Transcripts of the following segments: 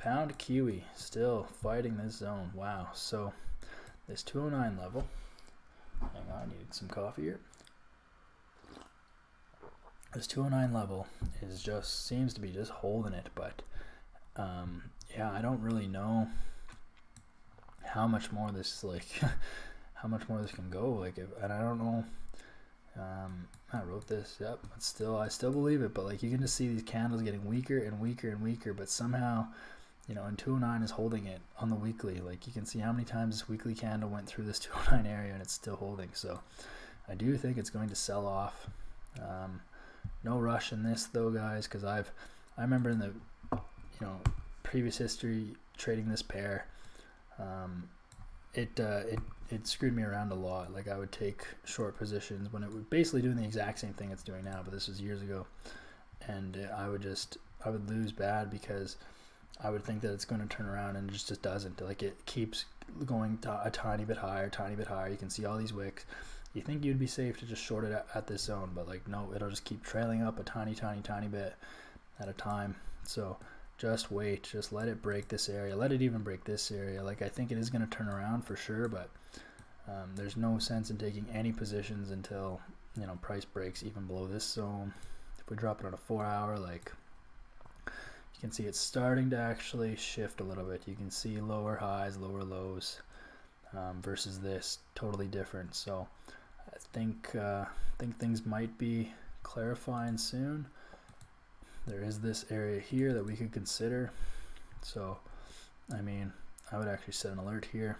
Pound Kiwi still fighting this zone. Wow. So this 209 level. Hang on, I need some coffee here. This 209 level is just seems to be just holding it, but yeah, I don't really know how much more this how much more this can go. Like, and I don't know. I wrote this. Yep, but I still believe it. But like, you can just see these candles getting weaker and weaker and weaker. But somehow, you know, and 209 is holding it on the weekly. Like, you can see how many times this weekly candle went through this 209 area and it's still holding. So I do think it's going to sell off. No rush in this though, guys, because I remember in the previous history trading this pair, it screwed me around a lot. Like, I would take short positions when it was basically doing the exact same thing it's doing now, but this was years ago, and I would lose bad because I would think that it's going to turn around and it just doesn't. Like, it keeps going a tiny bit higher. You can see all these wicks. You think you'd be safe to just short it at this zone, but like, no, it'll just keep trailing up a tiny bit at a time. So just wait, just let it break this area, let it even break this area. Like, I think it is going to turn around for sure, but there's no sense in taking any positions until, you know, price breaks even below this zone. If we drop it on a 4 hour, like, you can see it's starting to actually shift a little bit. You can see lower highs, lower lows, versus this, totally different. So I think things might be clarifying soon. There is this area here that we could consider. So, I mean, I would actually set an alert here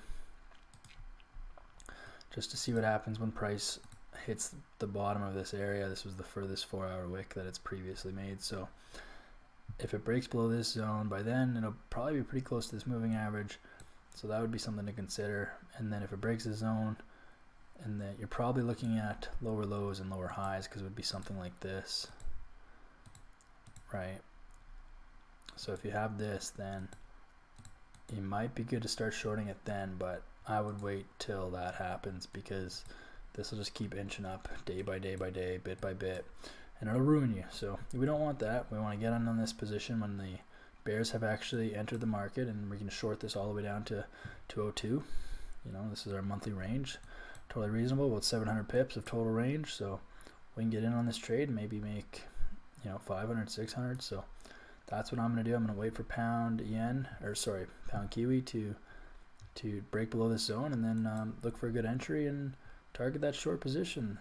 just to see what happens when price hits the bottom of this area. This was the furthest 4 hour wick that it's previously made. So if it breaks below this zone, by then it'll probably be pretty close to this moving average. So that would be something to consider. And then if it breaks the zone, and then you're probably looking at lower lows and lower highs, because it would be something like this, right? So if you have this, then you might be good to start shorting it then, but I would wait till that happens, because this will just keep inching up day by day by day, bit by bit, and it'll ruin you. So we don't want that. We want to get on this position when the bears have actually entered the market, and we can short this all the way down to 202. You know, this is our monthly range. Totally reasonable, about 700 pips of total range. So we can get in on this trade and maybe make, you know, 500, 600. So that's what I'm going to do. I'm going to wait for pound kiwi to break below this zone, and then look for a good entry and target that short position.